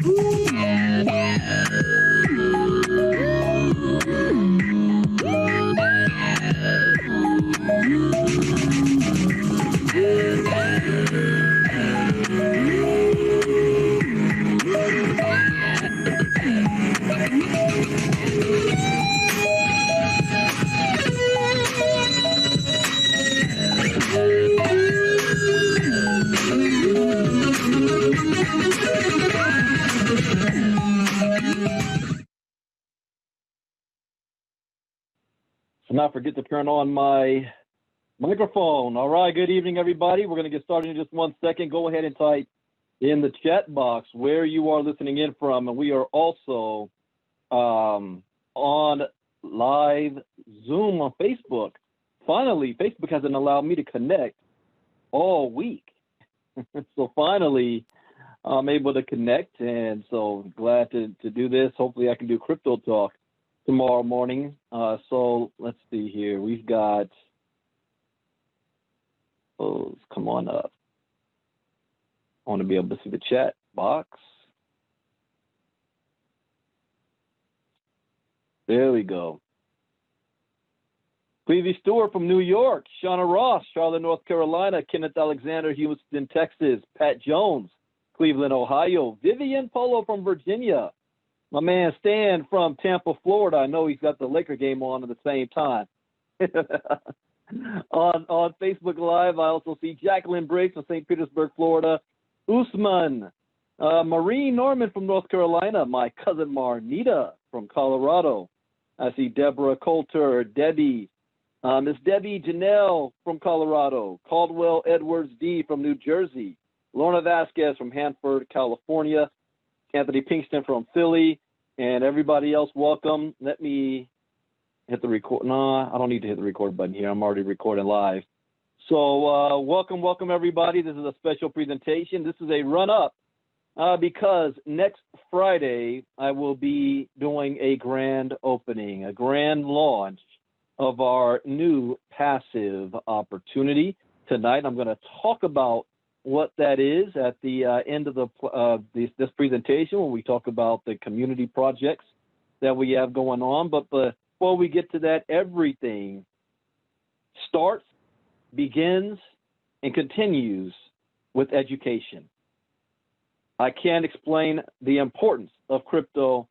So not forget to turn on my microphone. All right, good evening, everybody. We're going to get started in just 1 second. Go ahead and type in the chat box where you are listening in from. And we are also on live Zoom on Facebook. Finally, Facebook hasn't allowed me to connect all week. So finally, I'm able to connect. And so glad to do this. Hopefully I can do crypto talk tomorrow morning. So let's see here. We've got, come on up. I want to be able to see the chat box. There we go. Clevie Stewart from New York, Shauna Ross, Charlotte, North Carolina, Kenneth Alexander, Houston, Texas, Pat Jones, Cleveland, Ohio, Vivian Polo from Virginia, my man Stan from Tampa, Florida. I know he's got the Laker game on at the same time. on Facebook Live, I also see Jacqueline Briggs from St. Petersburg, Florida, Usman, Marie Norman from North Carolina, my cousin Marnita from Colorado. I see Deborah Coulter, Debbie, Miss Debbie Janelle from Colorado, Caldwell Edwards D from New Jersey, Lorna Vasquez from Hanford, California, Anthony Pinkston from Philly, and everybody else, welcome. Let me hit the record. No, I don't need to hit the record button here. I'm already recording live. So welcome, everybody. This is a special presentation. This is a run-up because next Friday I will be doing a grand opening, a grand launch of our new passive opportunity. Tonight I'm going to talk about what that is at the end of this presentation when we talk about the community projects that we have going on. But before we get to that, everything starts, begins, and continues with education. I can't explain the importance of crypto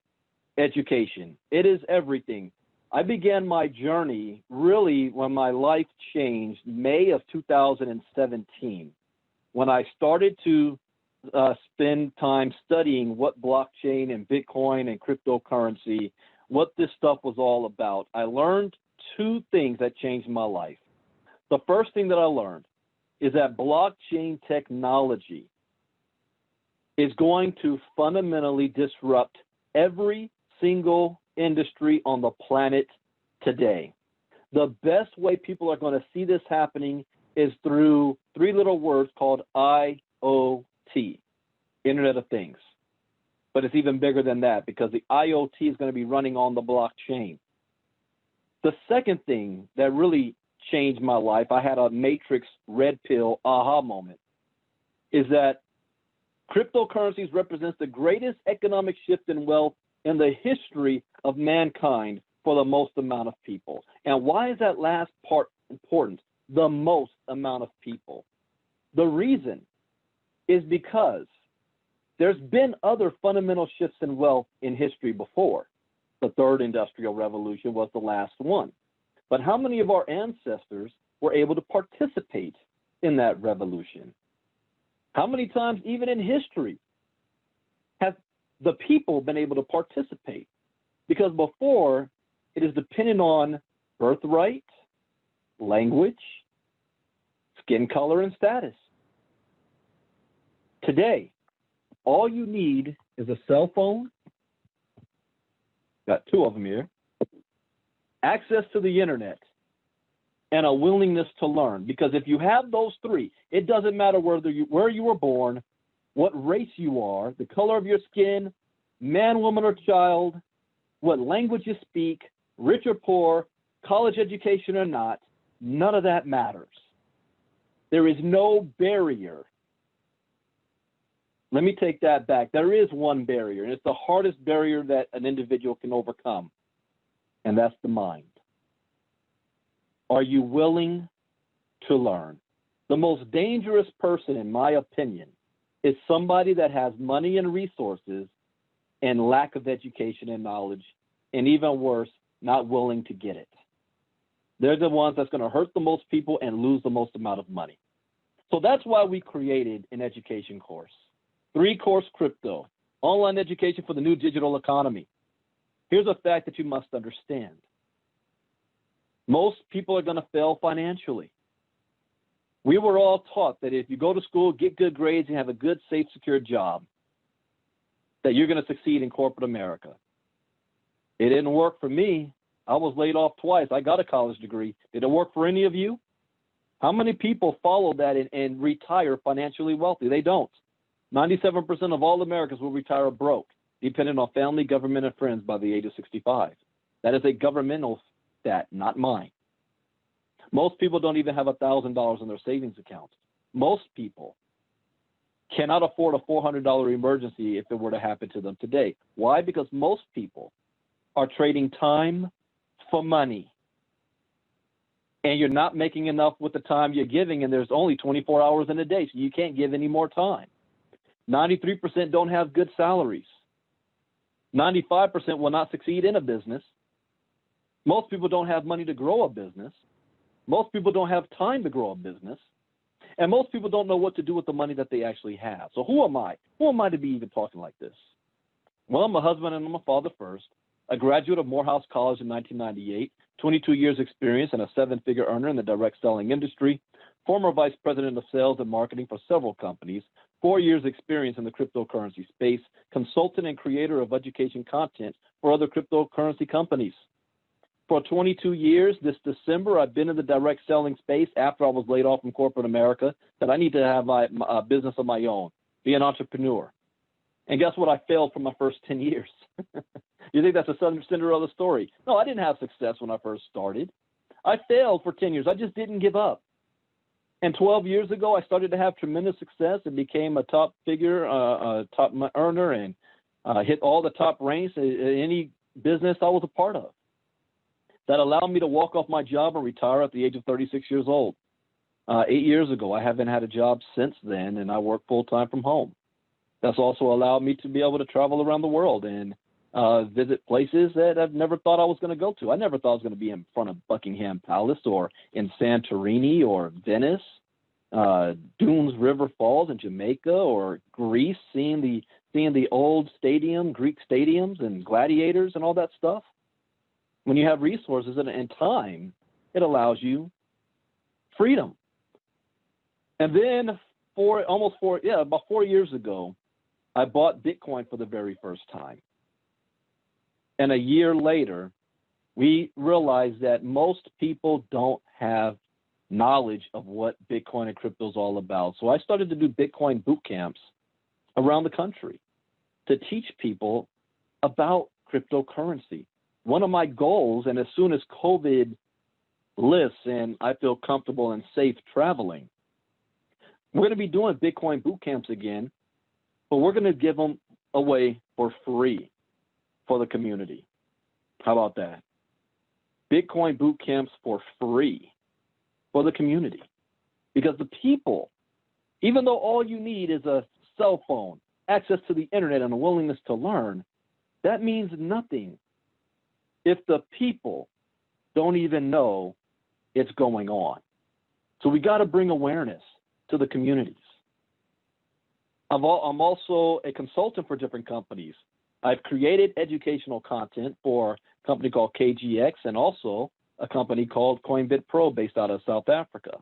education. It is everything. I began my journey really when my life changed May of 2017, when I started to spend time studying what blockchain and Bitcoin and cryptocurrency, what this stuff was all about. I learned two things that changed my life. The first thing that I learned is that blockchain technology is going to fundamentally disrupt every single industry on the planet today. The best way people are going to see this happening is through three little words called IoT, Internet of Things. But it's even bigger than that because the IoT is going to be running on the blockchain. The second thing that really changed my life, I had a Matrix red pill aha moment, is that cryptocurrencies represents the greatest economic shift in wealth in the history of mankind for the most amount of people. And why is that last part important? The most amount of people. The reason is because there's been other fundamental shifts in wealth in history before. The third industrial revolution was the last one. But how many of our ancestors were able to participate in that revolution? How many times, even in history, have the people been able to participate? Because before, it is dependent on birthright, language, skin color, and status. Today, all you need is a cell phone, got two of them here, access to the internet, and a willingness to learn. Because if you have those three, it doesn't matter where you were born, what race you are, the color of your skin, man, woman, or child, what language you speak, rich or poor, college education or not, none of that matters. There is no barrier let me take that back. There is one barrier, and it's the hardest barrier that an individual can overcome, and that's the mind. Are you willing to learn? The most dangerous person, in my opinion, is somebody that has money and resources and lack of education and knowledge, and even worse, not willing to get it. They're the ones that's going to hurt the most people and lose the most amount of money. So that's why we created an education course. 3-course crypto, online education for the new digital economy. Here's a fact that you must understand. Most people are going to fail financially. We were all taught that if you go to school, get good grades, and have a good, safe, secure job, that you're going to succeed in corporate America. It didn't work for me. I was laid off twice. I got a college degree. Did it work for any of you? How many people follow that and retire financially wealthy? They don't. 97% of all Americans will retire broke, dependent on family, government, and friends by the age of 65. That is a governmental stat, not mine. Most people don't even have $1,000 in their savings account. Most people cannot afford a $400 emergency if it were to happen to them today. Why? Because most people are trading time for money. And you're not making enough with the time you're giving, and there's only 24 hours in a day, so you can't give any more time. 93% don't have good salaries. 95% will not succeed in a business. Most people don't have money to grow a business. Most people don't have time to grow a business. And most people don't know what to do with the money that they actually have. So who am I? Who am I to be even talking like this? Well, I'm a husband and I'm a father first. A graduate of Morehouse College in 1998, 22 years experience and a 7-figure earner in the direct selling industry, former vice president of sales and marketing for several companies, 4 years experience in the cryptocurrency space, consultant and creator of education content for other cryptocurrency companies. For 22 years, this December, I've been in the direct selling space after I was laid off from corporate America, that I need to have my business of my own, be an entrepreneur. And guess what? I failed for my first 10 years. You think that's a Cinderella story? No, I didn't have success when I first started. I failed for 10 years. I just didn't give up. And 12 years ago, I started to have tremendous success and became a top figure, top earner, and hit all the top ranks in any business I was a part of. That allowed me to walk off my job and retire at the age of 36 years old. 8 years ago, I haven't had a job since then, and I work full-time from home. That's also allowed me to be able to travel around the world and visit places that I've never thought I was going to go to. I never thought I was going to be in front of Buckingham Palace or in Santorini or Venice, Dunes River Falls in Jamaica, or Greece, seeing the old Greek stadiums and gladiators and all that stuff. When you have resources and time, it allows you freedom. And then about 4 years ago, I bought Bitcoin for the very first time. And a year later, we realized that most people don't have knowledge of what Bitcoin and crypto is all about. So I started to do Bitcoin boot camps around the country to teach people about cryptocurrency. One of my goals, and as soon as COVID lifts and I feel comfortable and safe traveling, we're going to be doing Bitcoin boot camps again, but we're going to give them away for free for the community. How about that? Bitcoin boot camps for free for the community. Because the people, even though all you need is a cell phone, access to the internet, and a willingness to learn, that means nothing if the people don't even know it's going on. So we got to bring awareness to the communities. I'm also a consultant for different companies. I've created educational content for a company called KGX and also a company called Coinbit Pro based out of South Africa.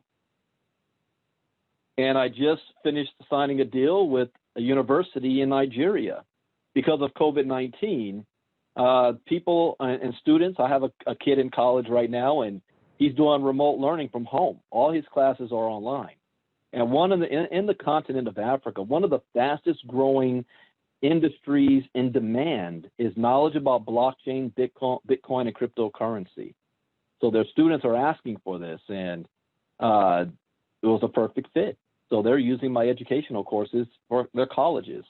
And I just finished signing a deal with a university in Nigeria. Because of COVID-19, people and students, I have a kid in college right now, and he's doing remote learning from home. All his classes are online. And in the continent of Africa, one of the fastest growing industries in demand is knowledge about blockchain, Bitcoin, and cryptocurrency. So their students are asking for this, and it was a perfect fit. So they're using my educational courses for their colleges.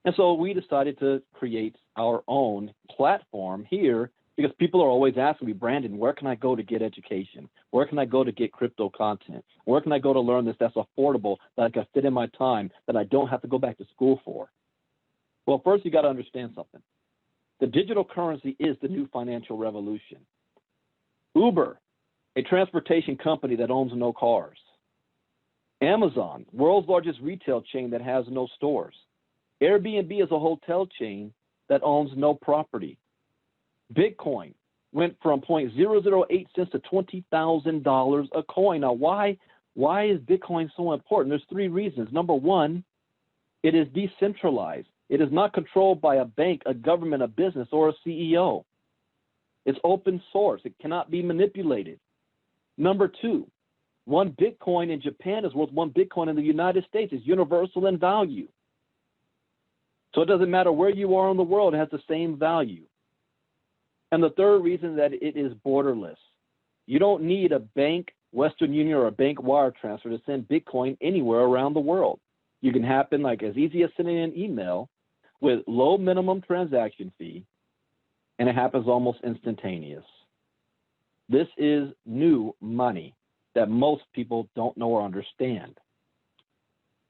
And so we decided to create our own platform here because people are always asking me, Brandon, where can I go to get education? Where can I go to get crypto content? Where can I go to learn this that's affordable, that I can fit in my time, that I don't have to go back to school for? Well, first you got to understand something. The digital currency is the new financial revolution. Uber, a transportation company that owns no cars. Amazon, world's largest retail chain that has no stores. Airbnb is a hotel chain that owns no property. Bitcoin went from 0.008 cents to $20,000 a coin. Now, why is Bitcoin so important? There's three reasons. Number one, it is decentralized. It is not controlled by a bank, a government, a business, or a CEO. It's open source. It cannot be manipulated. Number two, one Bitcoin in Japan is worth one Bitcoin in the United States. It's universal in value. So it doesn't matter where you are in the world, it has the same value. And the third reason that it is borderless. You don't need a bank, Western Union, or a bank wire transfer to send Bitcoin anywhere around the world. You can happen like as easy as sending an email with low minimum transaction fee, and it happens almost instantaneous. This is new money that most people don't know or understand.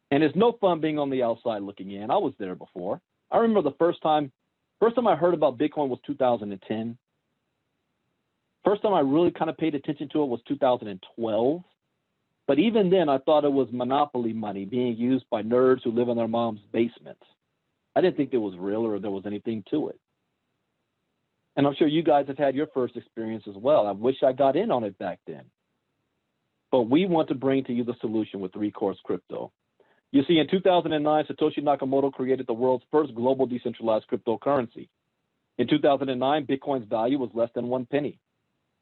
And it's no fun being on the outside looking in. I was there before. I remember the first time I heard about Bitcoin was 2010. First time I really kind of paid attention to it was 2012. But even then, I thought it was monopoly money being used by nerds who live in their mom's basement. I didn't think it was real or there was anything to it. And I'm sure you guys have had your first experience as well. I wish I got in on it back then. But we want to bring to you the solution with Recourse Crypto. You see, in 2009, Satoshi Nakamoto created the world's first global decentralized cryptocurrency. In 2009, Bitcoin's value was less than 1 penny.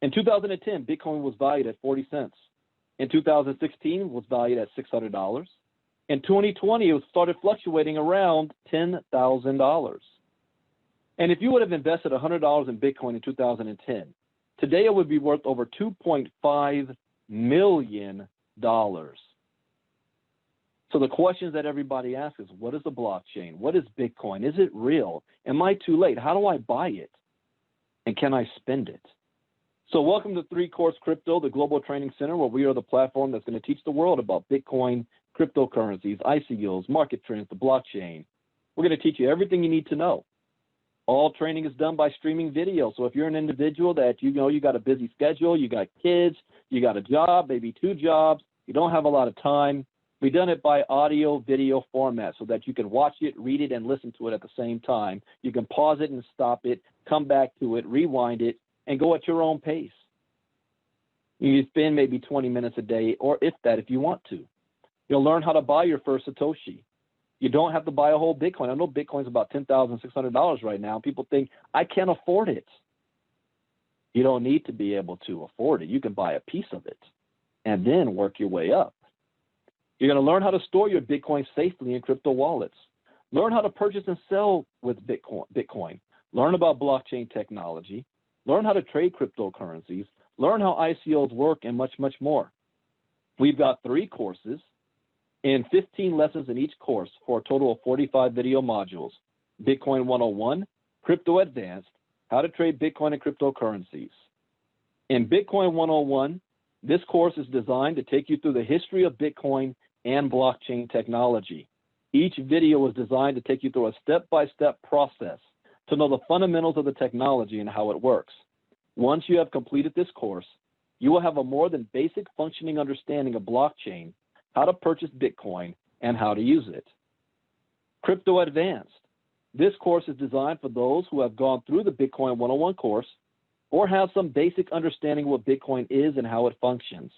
In 2010, Bitcoin was valued at 40 cents. In 2016, it was valued at $600. In 2020, it started fluctuating around $10,000. And if you would have invested $100 in Bitcoin in 2010, today it would be worth over $2.5 million. So the questions that everybody asks is, what is a blockchain? What is Bitcoin? Is it real? Am I too late? How do I buy it? And can I spend it? So welcome to Recourse Crypto, the global training center, where we are the platform that's going to teach the world about Bitcoin, cryptocurrencies, ICOs, market trends, the blockchain. We're going to teach you everything you need to know. All training is done by streaming video. So if you're an individual that you got a busy schedule, you got kids, you got a job, maybe 2 jobs, you don't have a lot of time, we've done it by audio video format so that you can watch it, read it, and listen to it at the same time. You can pause it and stop it, come back to it, rewind it, and go at your own pace. You spend maybe 20 minutes a day, or if that, if you want to. You'll learn how to buy your first Satoshi. You don't have to buy a whole Bitcoin. I know Bitcoin's about $10,600 right now. People think, I can't afford it. You don't need to be able to afford it. You can buy a piece of it and then work your way up. You're going to learn how to store your Bitcoin safely in crypto wallets. Learn how to purchase and sell with Bitcoin. Learn about blockchain technology. Learn how to trade cryptocurrencies. Learn how ICOs work, and much, much more. We've got 3 courses and 15 lessons in each course for a total of 45 video modules. Bitcoin 101, Crypto Advanced, How to Trade Bitcoin and Cryptocurrencies. In Bitcoin 101, this course is designed to take you through the history of Bitcoin and blockchain technology. Each video is designed to take you through a step-by-step process to know the fundamentals of the technology and how it works. Once you have completed this course, you will have a more than basic functioning understanding of blockchain, how to purchase Bitcoin, and how to use it. Crypto Advanced. This course is designed for those who have gone through the Bitcoin 101 course or have some basic understanding of what Bitcoin is and how it functions.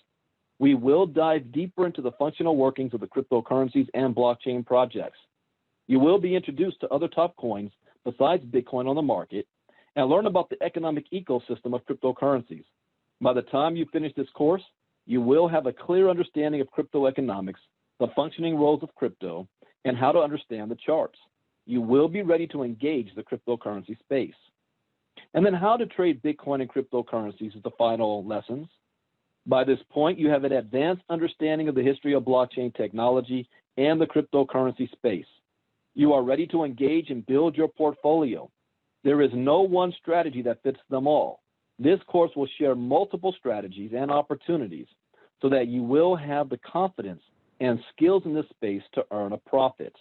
We will dive deeper into the functional workings of the cryptocurrencies and blockchain projects. You will be introduced to other top coins besides Bitcoin on the market and learn about the economic ecosystem of cryptocurrencies. By the time you finish this course, you will have a clear understanding of crypto economics, the functioning roles of crypto, and how to understand the charts. You will be ready to engage the cryptocurrency space. And then how to trade Bitcoin and cryptocurrencies is the final lessons. By this point, you have an advanced understanding of the history of blockchain technology and the cryptocurrency space. You are ready to engage and build your portfolio. There is no one strategy that fits them all. This course will share multiple strategies and opportunities so that you will have the confidence and skills in this space to earn a profit.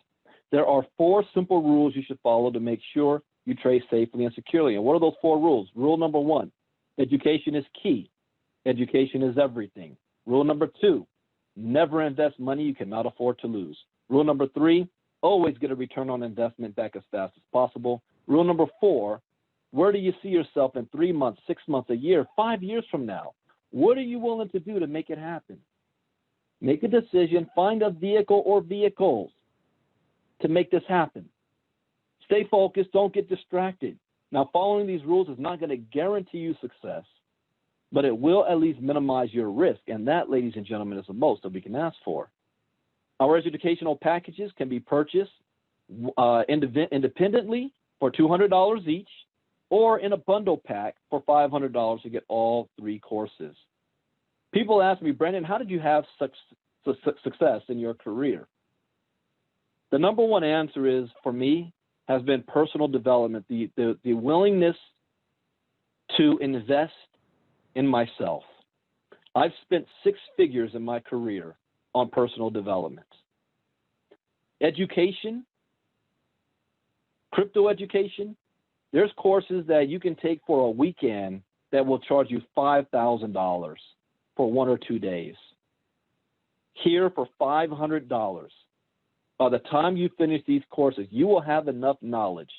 There are 4 simple rules you should follow to make sure you trade safely and securely. And what are those 4 rules? Rule number 1, education is key. Education is everything. Rule number 2, never invest money you cannot afford to lose. Rule number 3, always get a return on investment back as fast as possible. Rule number 4, where do you see yourself in 3 months, 6 months, a year, 5 years from now? What are you willing to do to make it happen? Make a decision, find a vehicle or vehicles to make this happen. Stay focused, don't get distracted. Now, following these rules is not going to guarantee you success, but it will at least minimize your risk. And that, ladies and gentlemen, is the most that we can ask for. Our educational packages can be purchased independently for $200 each, or in a bundle pack for $500 to get all 3 courses. People ask me, Brandon, how did you have such success in your career? The number one answer is, for me, has been personal development, the willingness to invest in myself. I've spent 6 figures in my career on personal development. Education, crypto education, there's courses that you can take for a weekend that will charge you $5,000 for 1 or 2 days. Here for $500. By the time you finish these courses, you will have enough knowledge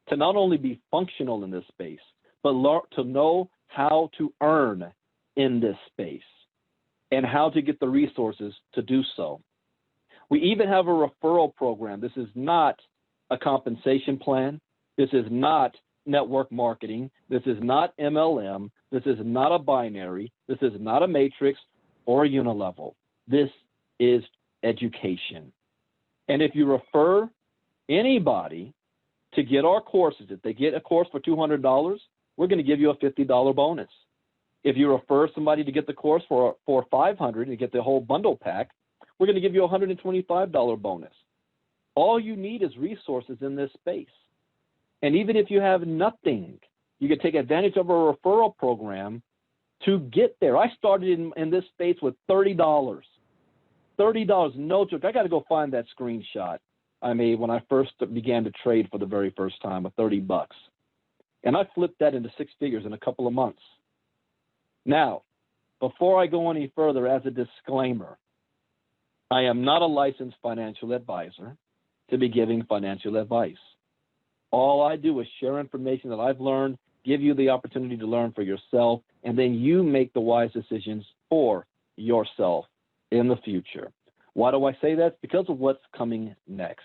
to not only be functional in this space, but to know how to earn in this space and how to get the resources to do so. We even have a referral program. This is not a compensation plan. This is not network marketing. This is not MLM. This is not a binary. This is not a matrix or a unilevel. This is education. And if you refer anybody to get our courses, if they get a course for $200, we're going to give you a $50 bonus. If you refer somebody to get the course for $500 and get the whole bundle pack, we're going to give you a $125 bonus. All you need is resources in this space. And even if you have nothing, you can take advantage of a referral program to get there. I started in this space with $30. $30, no joke. I got to go find that screenshot I made when I first began to trade for the very first time with $30. And I flipped that into 6 figures in a couple of months. Now, before I go any further, as a disclaimer, I am not a licensed financial advisor to be giving financial advice. All I do is share information that I've learned, give you the opportunity to learn for yourself, and then you make the wise decisions for yourself in the future. Why do I say that? It's because of what's coming next.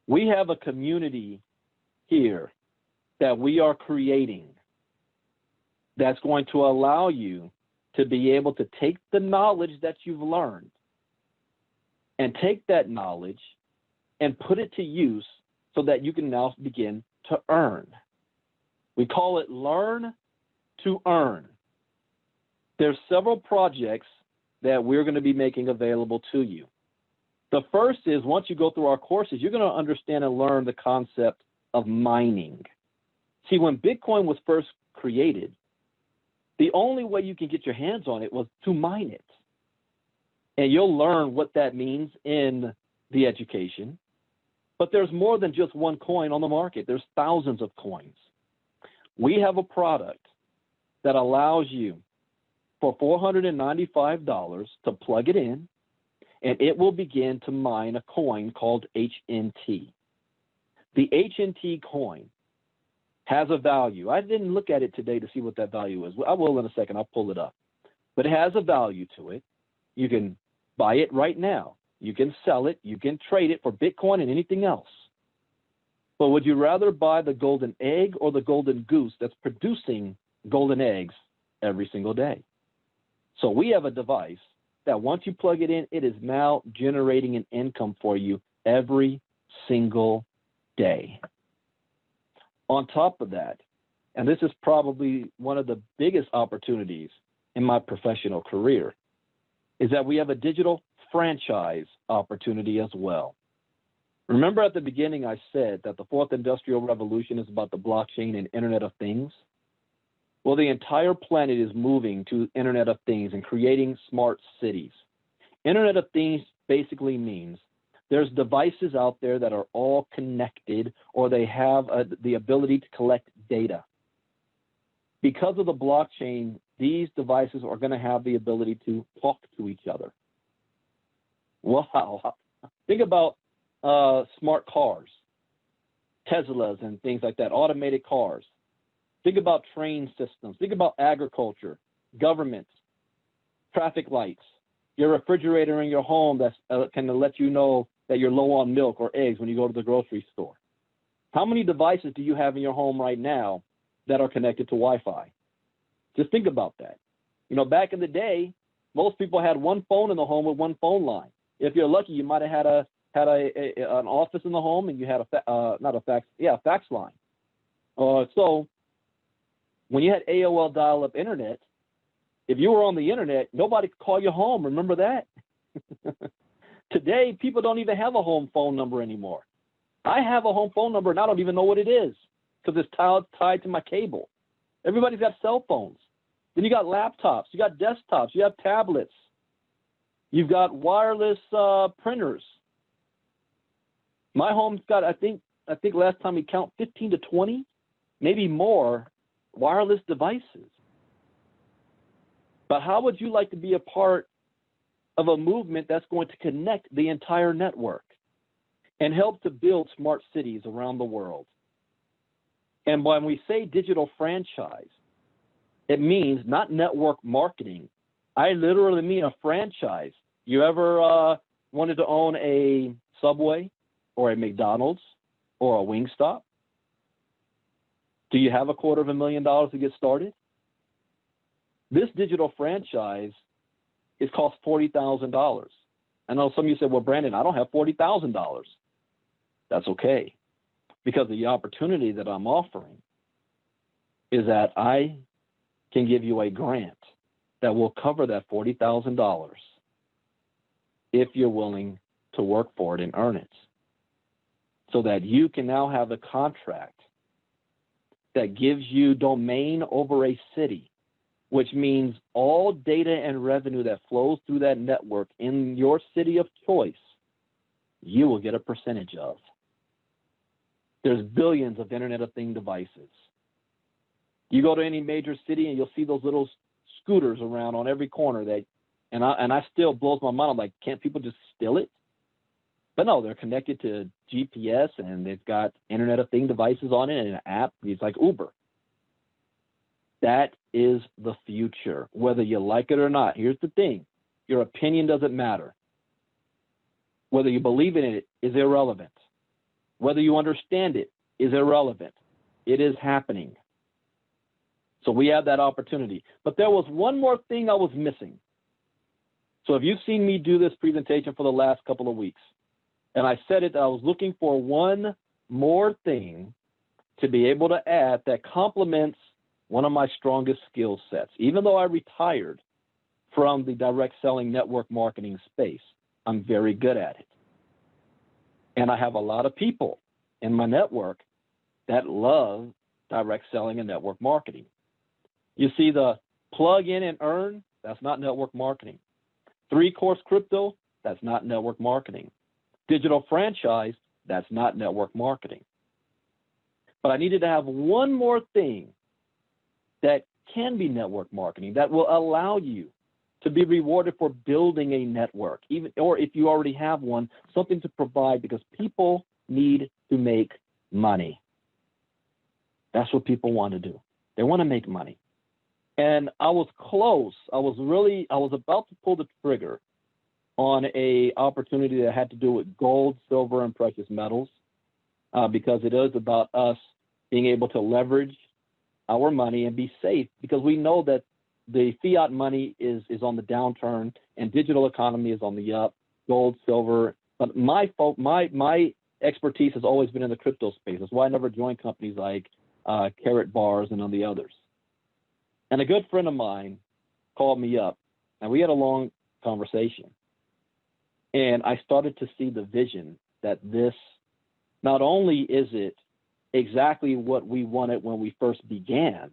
We have a community here that we are creating that's going to allow you to be able to take the knowledge that you've learned and take that knowledge and put it to use so that you can now begin to earn. We call it Learn to Earn. There's several projects that we're going to be making available to you. The first is, once you go through our courses, you're going to understand and learn the concept of mining. See, when Bitcoin was first created, the only way you can get your hands on it was to mine it. And you'll learn what that means in the education. But there's more than just one coin on the market. There's thousands of coins. We have a product that allows you for $495 to plug it in, and it will begin to mine a coin called HNT. The HNT coin has a value. I didn't look at it today to see what that value is. I will in a second. I'll pull it up. But it has a value to it. You can buy it right now. You can sell it. You can trade it for Bitcoin and anything else. But would you rather buy the golden egg or the golden goose that's producing golden eggs every single day? So we have a device that once you plug it in, it is now generating an income for you every single day. On top of that, and this is probably one of the biggest opportunities in my professional career is that we have a digital franchise opportunity as well. Remember at the beginning I said that the fourth industrial revolution is about the blockchain and Internet of Things? Well, the entire planet is moving to Internet of Things and creating smart cities. Internet of Things basically means there's devices out there that are all connected, or they have the ability to collect data. Because of the blockchain, these devices are going to have the ability to talk to each other. Wow. Think about smart cars, Teslas and things like that, automated cars. Think about train systems. Think about agriculture, governments, traffic lights, your refrigerator in your home that's can let you know that you're low on milk or eggs when you go to the grocery store. How many devices do you have in your home right now that are connected to Wi-Fi? Just think about that. You know, back in the day, most people had one phone in the home with one phone line. If you're lucky, you might have had an office in the home, and you had a fax line. So when you had AOL dial-up internet, if you were on the internet, nobody could call you home. Remember that? Today, people don't even have a home phone number anymore. I have a home phone number, and I don't even know what it is because it's tied to my cable. Everybody's got cell phones. Then you got laptops, you got desktops, you have tablets. You've got wireless printers. My home's got, I think last time we count 15 to 20, maybe more, wireless devices. But how would you like to be a part of a movement that's going to connect the entire network and help to build smart cities around the world? And when we say digital franchise, it means not network marketing. I literally mean a franchise. You ever wanted to own a Subway or a McDonald's or a Wingstop? Do you have $250,000 to get started? This digital franchise is cost $40,000. I know some of you said, well, Brandon, I don't have $40,000. That's okay, because the opportunity that I'm offering is that I can give you a grant that will cover that $40,000 if you're willing to work for it and earn it, so that you can now have a contract that gives you domain over a city, which means all data and revenue that flows through that network in your city of choice, you will get a percentage of. There's billions of Internet of Things devices. You go to any major city and you'll see those little scooters around on every corner and I still blows my mind. I'm like, can't people just steal it? But no, they're connected to GPS and they've got Internet of Things devices on it and an app. It's like Uber. That is the future, whether you like it or not. Here's the thing. Your opinion doesn't matter. Whether you believe in it is irrelevant. Whether you understand it is irrelevant. It is happening. So we have that opportunity. But there was one more thing I was missing. So if you've seen me do this presentation for the last couple of weeks, and I said it, I was looking for one more thing to be able to add that complements one of my strongest skill sets. Even though I retired from the direct selling network marketing space, I'm very good at it. And I have a lot of people in my network that love direct selling and network marketing. You see the plug in and earn, that's not network marketing. 3-course crypto, that's not network marketing. Digital franchise, that's not network marketing. But I needed to have one more thing that can be network marketing, that will allow you to be rewarded for building a network, or if you already have one, something to provide, because people need to make money. That's what people want to do. They want to make money. And I was close. I was about to pull the trigger on a opportunity that had to do with gold, silver, and precious metals, because it is about us being able to leverage our money and be safe, because we know that the fiat money is on the downturn and digital economy is on the up, gold, silver. But my expertise has always been in the crypto space. That's why I never joined companies like Carrot Bars and on the others. And a good friend of mine called me up, and we had a long conversation. And I started to see the vision that this, not only is it exactly what we wanted when we first began,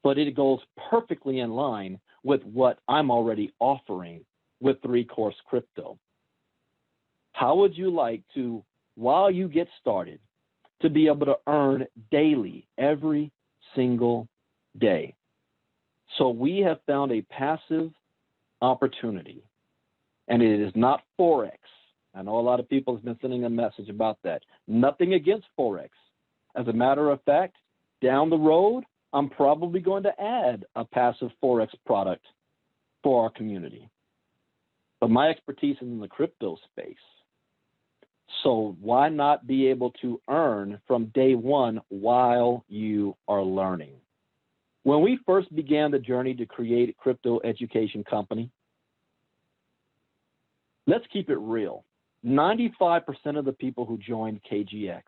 but it goes perfectly in line with what I'm already offering with 3-Course Crypto. How would you like to, while you get started, to be able to earn daily, every single day? So we have found a passive opportunity, and it is not Forex. I know a lot of people have been sending a message about that. Nothing against Forex. As a matter of fact, down the road, I'm probably going to add a passive Forex product for our community. But my expertise is in the crypto space. So why not be able to earn from day one while you are learning? When we first began the journey to create a crypto education company, let's keep it real. 95% of the people who joined KGX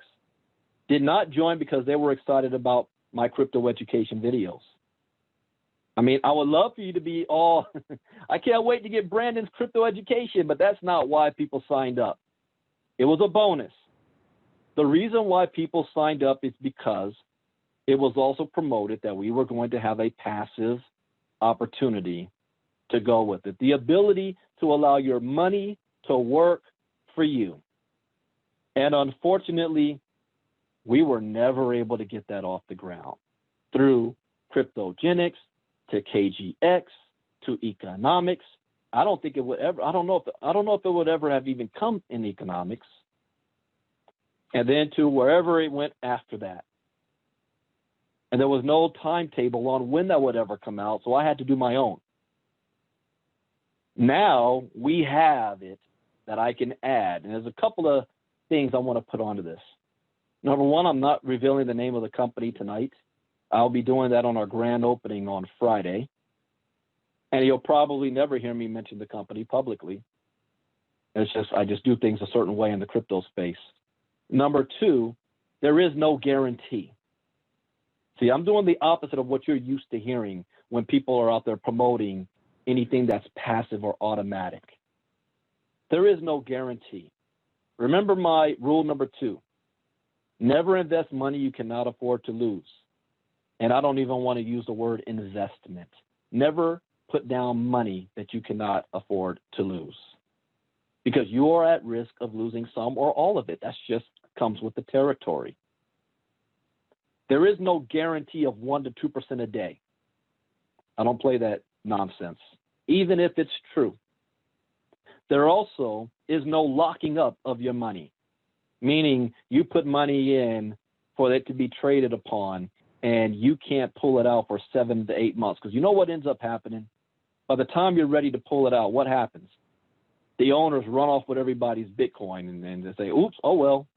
did not join because they were excited about my crypto education videos. I mean, I would love for you to be all, I can't wait to get Brandon's crypto education, but that's not why people signed up. It was a bonus. The reason why people signed up is because it was also promoted that we were going to have a passive opportunity to go with it. The ability to allow your money to work for you. And unfortunately, we were never able to get that off the ground through cryptogenics to KGX to economics. I don't think it would ever, I don't know if it would ever have even come in economics. And then to wherever it went after that. And there was no timetable on when that would ever come out, so I had to do my own. Now we have it that I can add. And there's a couple of things I want to put onto this. Number one, I'm not revealing the name of the company tonight. I'll be doing that on our grand opening on Friday. And you'll probably never hear me mention the company publicly. It's just, I just do things a certain way in the crypto space. Number two, there is no guarantee. See, I'm doing the opposite of what you're used to hearing when people are out there promoting anything that's passive or automatic. There is no guarantee. Remember my rule number 2. Never invest money you cannot afford to lose. And I don't even want to use the word investment. Never put down money that you cannot afford to lose, because you are at risk of losing some or all of it. That's just comes with the territory. There is no guarantee of 1 to 2% a day. I don't play that nonsense, even if it's true. There also is no locking up of your money, meaning you put money in for it to be traded upon, and you can't pull it out for 7 to 8 months. Because you know what ends up happening? By the time you're ready to pull it out, what happens? The owners run off with everybody's Bitcoin and they say, oops, oh well.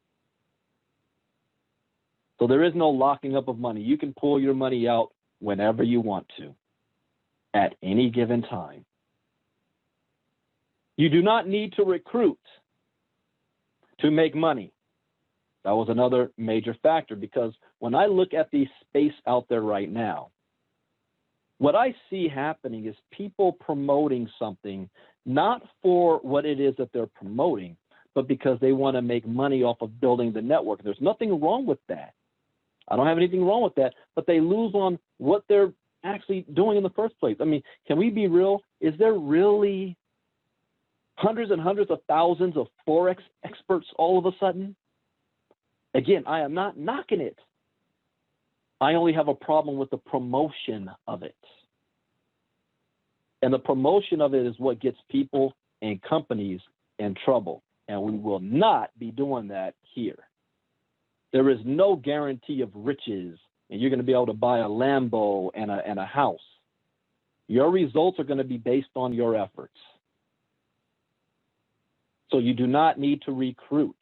So there is no locking up of money. You can pull your money out whenever you want to, at any given time. You do not need to recruit to make money. That was another major factor, because when I look at the space out there right now, what I see happening is people promoting something not for what it is that they're promoting, but because they want to make money off of building the network. There's nothing wrong with that. I don't have anything wrong with that, but they lose on what they're actually doing in the first place. I mean, can we be real? Is there really hundreds and hundreds of thousands of Forex experts all of a sudden? Again, I am not knocking it. I only have a problem with the promotion of it. And the promotion of it is what gets people and companies in trouble. And we will not be doing that here. There is no guarantee of riches, and you're going to be able to buy a Lambo and a house. Your results are going to be based on your efforts. So you do not need to recruit.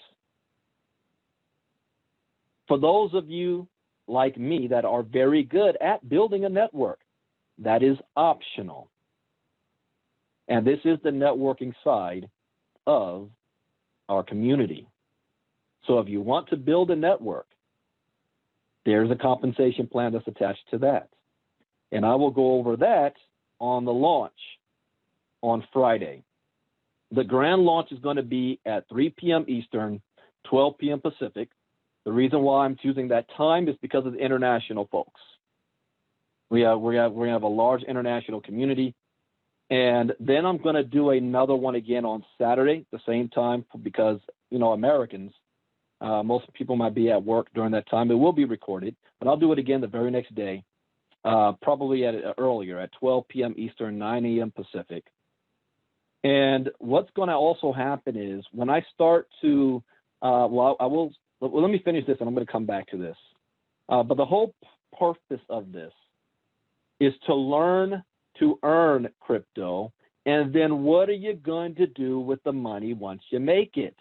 For those of you like me that are very good at building a network, that is optional. And this is the networking side of our community. So if you want to build a network, there's a compensation plan that's attached to that. And I will go over that on the launch on Friday. The grand launch is going to be at 3 p.m. Eastern, 12 p.m. Pacific. The reason why I'm choosing that time is because of the international folks. We're going to have a large international community. And then I'm going to do another one again on Saturday, the same time, because, Americans, most people might be at work during that time. It will be recorded, but I'll do it again the very next day, probably earlier at 12 p.m. Eastern, 9 a.m. Pacific. And what's going to also happen is when I start to, let me finish this and I'm going to come back to this. But the whole purpose of this is to learn to earn crypto. And then what are you going to do with the money once you make it?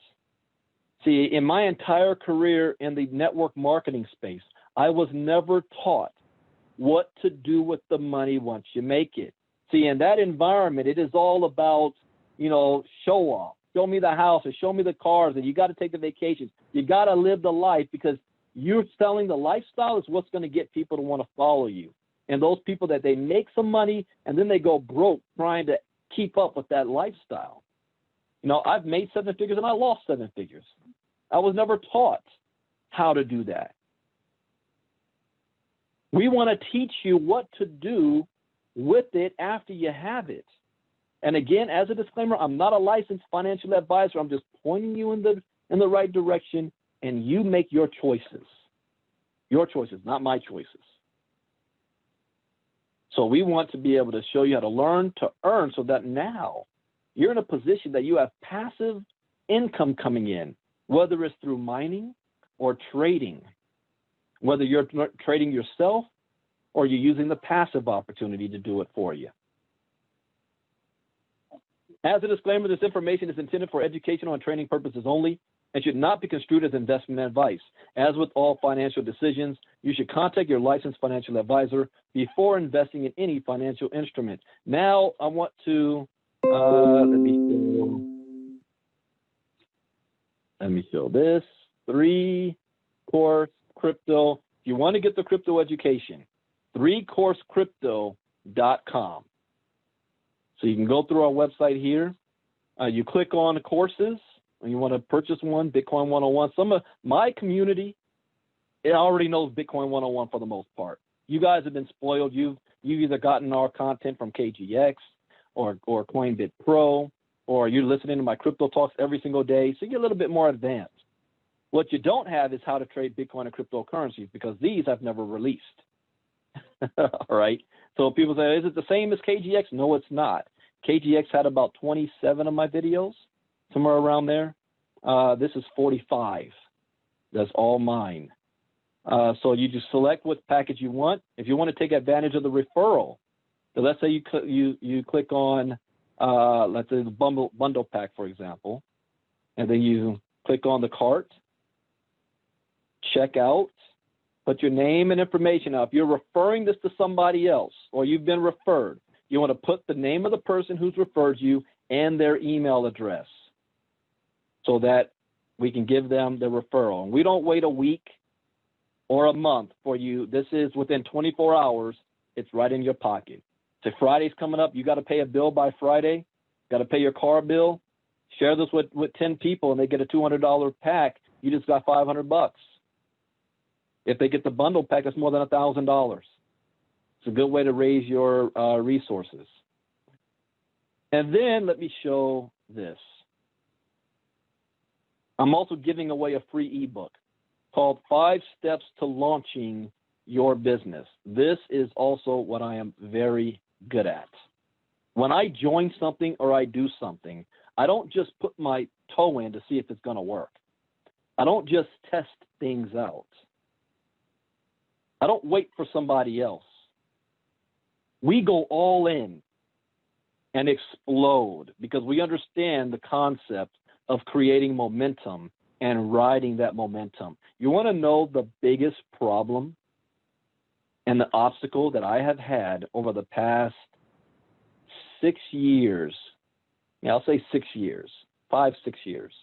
See, in my entire career in the network marketing space, I was never taught what to do with the money once you make it. See, in that environment, it is all about, show off. Show me the house or show me the cars, and you got to take the vacations. You got to live the life because you're selling the lifestyle is what's going to get people to want to follow you. And those people that they make some money and then they go broke trying to keep up with that lifestyle. I've made 7 figures and I lost 7 figures. I was never taught how to do that. We want to teach you what to do with it after you have it. And again, as a disclaimer, I'm not a licensed financial advisor. I'm just pointing you in the right direction, and you make your choices. Your choices, not my choices. So we want to be able to show you how to learn to earn so that now you're in a position that you have passive income coming in, whether it's through mining or trading, whether you're trading yourself or you're using the passive opportunity to do it for you. As a disclaimer, this information is intended for educational and training purposes only and should not be construed as investment advice. As with all financial decisions, you should contact your licensed financial advisor before investing in any financial instrument. Now, I want to, let me show this, 3-course crypto. If you want to get the crypto education, 3coursecrypto.com. So you can go through our website here. You click on the courses, and you want to purchase one, Bitcoin 101. Some of my community, it already knows Bitcoin 101 for the most part. You guys have been spoiled. You've either gotten our content from KGX or Coinbit Pro, or you're listening to my crypto talks every single day, so you're a little bit more advanced. What you don't have is how to trade Bitcoin and cryptocurrencies, because these I've never released. All right. So people say, is it the same as KGX? No, it's not. KGX had about 27 of my videos, somewhere around there. This is 45. That's all mine. So you just select what package you want. If you want to take advantage of the referral, so let's say you click on, let's say the bundle pack, for example, and then you click on the cart, check out, put your name and information. Now, if you're referring this to somebody else or you've been referred, you want to put the name of the person who's referred you and their email address so that we can give them the referral. And we don't wait a week or a month for you. This is within 24 hours. It's right in your pocket. So Friday's coming up. You got to pay a bill by Friday. Got to pay your car bill. Share this with 10 people and they get a $200 pack. You just got $500. If they get the bundle pack, that's more than $1,000. It's a good way to raise your resources. And then let me show this. I'm also giving away a free ebook called 5 Steps to Launching Your Business. This is also what I am very good at. When I join something or I do something, I don't just put my toe in to see if it's going to work. I don't just test things out. I don't wait for somebody else. We go all in and explode because we understand the concept of creating momentum and riding that momentum. You want to know the biggest problem and the obstacle that I have had over the past 6 years? Yeah, I'll say 6 years, 5, 6 years.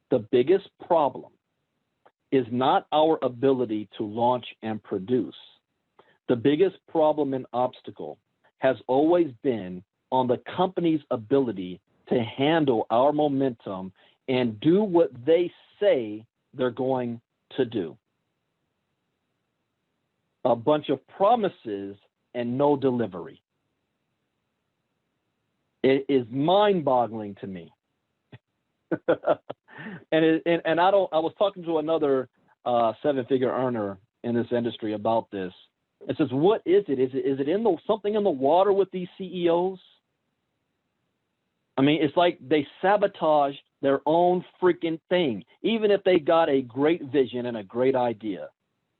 The biggest problem is not our ability to launch and produce. The biggest problem and obstacle has always been on the company's ability to handle our momentum and do what they say they're going to do. A bunch of promises and no delivery. It is mind-boggling to me. and I was talking to another seven-figure earner in this industry about this. It says, what is it? Is it something in the water with these CEOs? I mean, it's like they sabotage their own freaking thing. Even if they got a great vision and a great idea,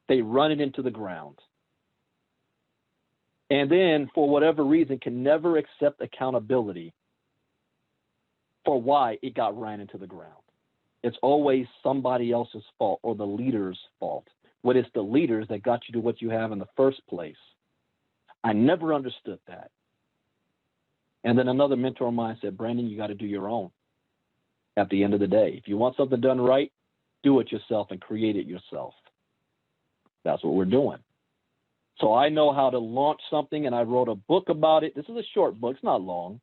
they run it into the ground. And then, for whatever reason, can never accept accountability for why it got ran into the ground. It's always somebody else's fault or the leader's fault. When it's the leaders that got you to what you have in the first place. I never understood that. And then another mentor of mine said, Brandon, you got to do your own at the end of the day. If you want something done right, do it yourself and create it yourself. That's what we're doing. So I know how to launch something, and I wrote a book about it. This is a short book. It's not long.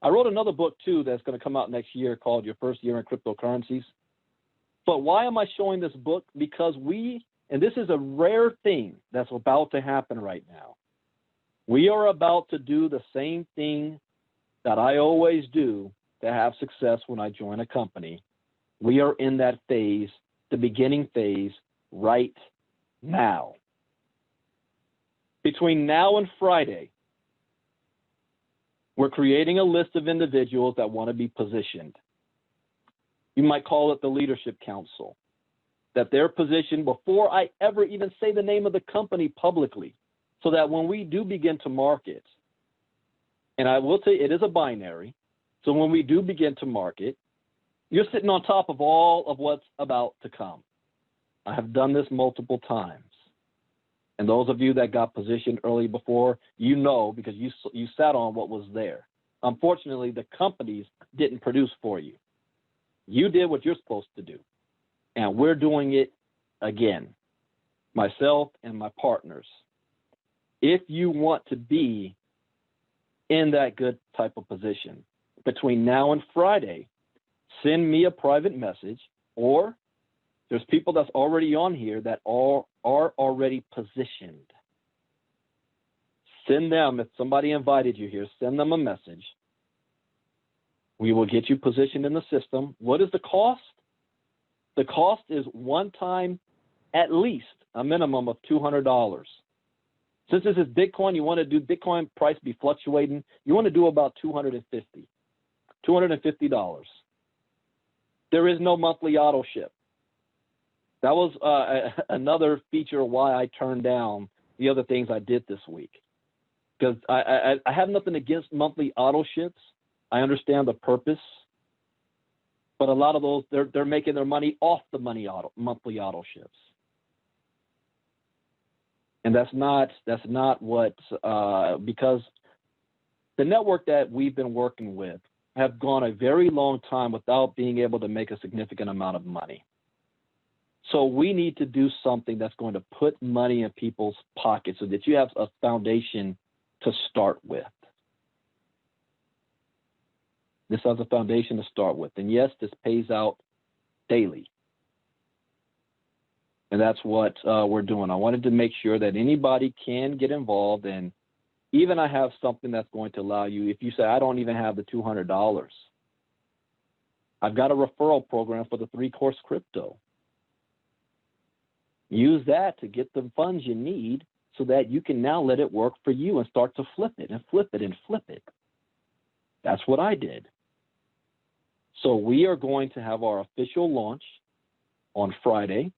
I wrote another book, too, that's going to come out next year called Your First Year in Cryptocurrencies. But why am I showing this book? Because and this is a rare thing that's about to happen right now. We are about to do the same thing that I always do to have success when I join a company. We are in that phase, the beginning phase, right now. Between now and Friday, we're creating a list of individuals that want to be positioned. You might call it the Leadership Council. That they're positioned before I ever even say the name of the company publicly, so that when we do begin to market, and I will say it is a binary, so when we do begin to market, you're sitting on top of all of what's about to come. I have done this multiple times. And those of you that got positioned early before, you know, because you sat on what was there. Unfortunately, the companies didn't produce for you. You did what you're supposed to do. And we're doing it again, myself and my partners. If you want to be in that good type of position, between now and Friday, send me a private message, or there's people that's already on here that are already positioned. Send them, if somebody invited you here, send them a message. We will get you positioned in the system. What is the cost? The cost is one time, at least a minimum of $200. Since this is Bitcoin, you want to do Bitcoin price be fluctuating, you want to do about $250. There is no monthly auto ship. That was another feature why I turned down the other things I did this week. Because I have nothing against monthly auto ships. I understand the purpose. But a lot of those, they're making their money off the monthly auto ships. And that's not what, because the network that we've been working with have gone a very long time without being able to make a significant amount of money. So we need to do something that's going to put money in people's pockets so that you have a foundation to start with. This has a foundation to start with. And yes, this pays out daily. And that's what we're doing. I wanted to make sure that anybody can get involved. And even I have something that's going to allow you, if you say, I don't even have the $200, I've got a referral program for the 3-course crypto. Use that to get the funds you need so that you can now let it work for you and start to flip it and flip it and flip it. That's what I did. So we are going to have our official launch on Friday.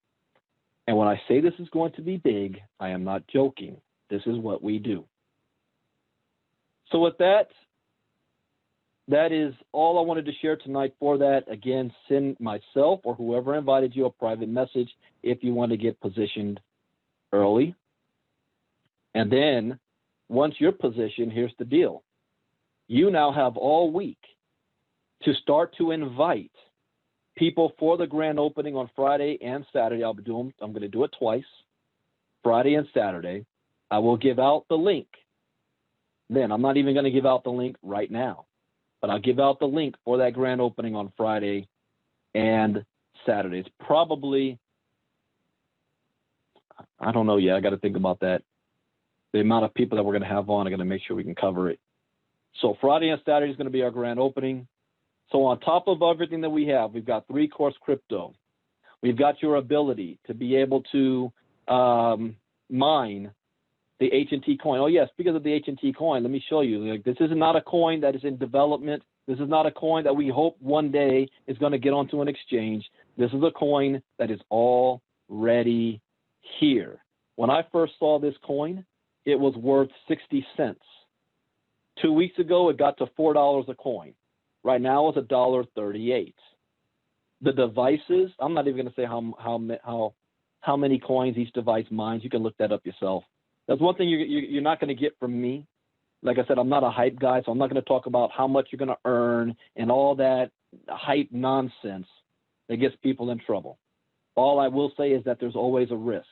And when I say this is going to be big, I am not joking. This is what we do. So with that, that is all I wanted to share tonight. For that, again, send myself or whoever invited you a private message if you want to get positioned early. And then once you're positioned, here's the deal. You now have all week to start to invite people for the grand opening on Friday and Saturday. I'm going to do it twice, Friday and Saturday. I will give out the link then I'm not even going to give out the link right now, but I'll give out the link for that grand opening on Friday and Saturday. It's probably, I don't know yet. I got to think about that. The amount of people that we're going to have on, I got to make sure we can cover it. So Friday and Saturday is going to be our grand opening. So on top of everything that we have, we've got 3-course crypto. We've got your ability to be able to mine the H&T coin. Oh yes, because of the H&T coin, let me show you. Like, this is not a coin that is in development. This is not a coin that we hope one day is going to get onto an exchange. This is a coin that is already here. When I first saw this coin, it was worth 60 cents. 2 weeks ago, it got to $4 a coin. Right now, it's $1.38. The devices, I'm not even going to say how many coins each device mines. You can look that up yourself. That's one thing you're not going to get from me. Like I said, I'm not a hype guy, so I'm not going to talk about how much you're going to earn and all that hype nonsense that gets people in trouble. All I will say is that there's always a risk.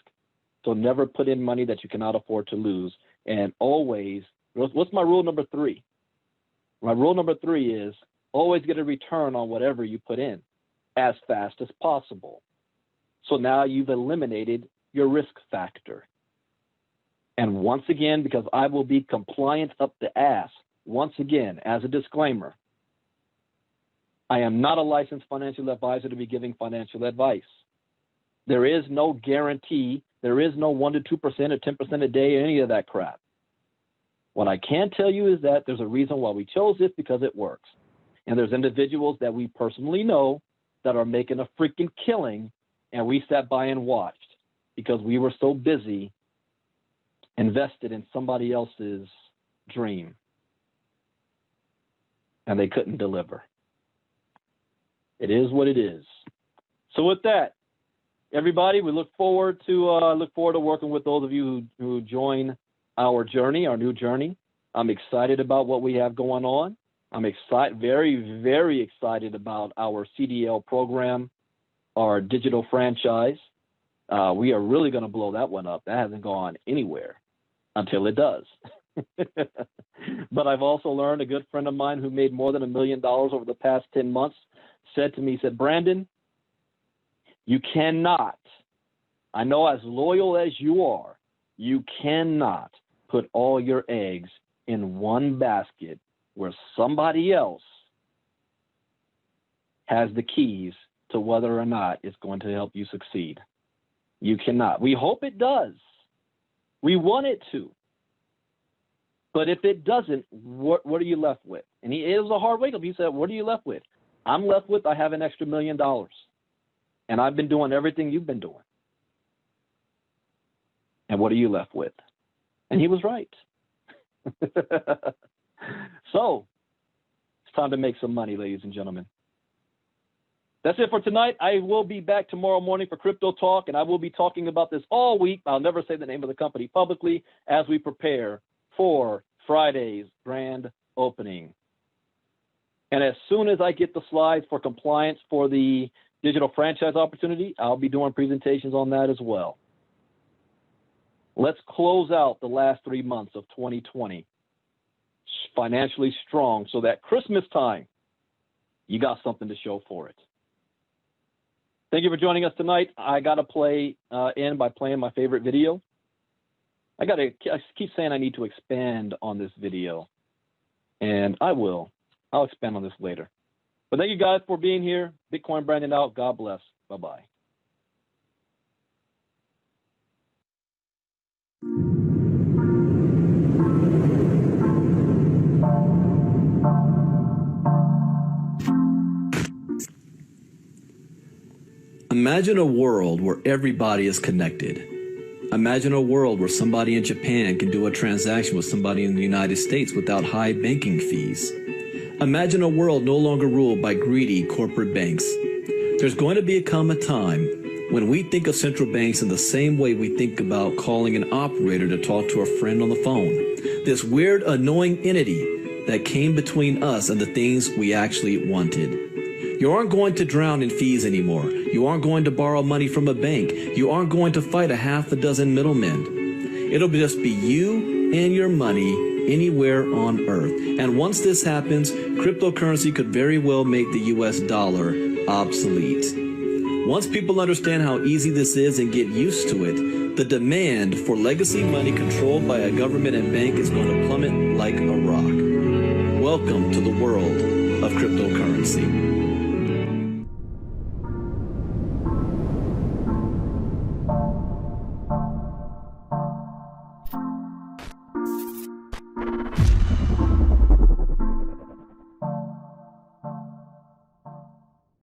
So never put in money that you cannot afford to lose. And always, what's my rule number 3? My rule number 3 is always get a return on whatever you put in as fast as possible. So now you've eliminated your risk factor. And once again, because I will be compliant up the ass, once again, as a disclaimer, I am not a licensed financial advisor to be giving financial advice. There is no guarantee. There is no 1% to 2% or 10% a day or any of that crap. What I can tell you is that there's a reason why we chose this, because it works. And there's individuals that we personally know that are making a freaking killing, and we sat by and watched because we were so busy invested in somebody else's dream, and they couldn't deliver. It is what it is. So with that, everybody, we look forward to working with those of you who join our journey, our new journey. I'm excited about what we have going on. I'm very, very excited about our CDL program, our digital franchise. We are really going to blow that one up. That hasn't gone anywhere until it does. But I've also learned, a good friend of mine who made more than $1 million over the past 10 months said to me, Brandon, you cannot, I know as loyal as you are, you cannot put all your eggs in one basket where somebody else has the keys to whether or not it's going to help you succeed. You cannot. We hope it does. We want it to. But if it doesn't, what are you left with? And it was a hard wake up. He said, what are you left with? I'm left with, I have an extra $1 million. And I've been doing everything you've been doing. And what are you left with? And he was right. So it's time to make some money, ladies and gentlemen. That's it for tonight. I will be back tomorrow morning for Crypto Talk, and I will be talking about this all week. I'll never say the name of the company publicly as we prepare for Friday's grand opening. And as soon as I get the slides for compliance for the digital franchise opportunity, I'll be doing presentations on that as well. Let's close out the last 3 months of 2020 financially strong so that Christmas time, you got something to show for it. Thank you for joining us tonight. I got to play in by playing my favorite video. I keep saying I need to expand on this video, and I will. I'll expand on this later. But thank you guys for being here. Bitcoin Brandon out. God bless. Bye-bye. Imagine a world where everybody is connected. Imagine a world where somebody in Japan can do a transaction with somebody in the United States without high banking fees. Imagine a world no longer ruled by greedy corporate banks. There's going to come a time when we think of central banks in the same way we think about calling an operator to talk to a friend on the phone. This weird, annoying entity that came between us and the things we actually wanted. You aren't going to drown in fees anymore. You aren't going to borrow money from a bank. You aren't going to fight a half a dozen middlemen. It'll just be you and your money anywhere on Earth. And once this happens, cryptocurrency could very well make the US dollar obsolete. Once people understand how easy this is and get used to it, the demand for legacy money controlled by a government and bank is going to plummet like a rock. Welcome to the world of cryptocurrency.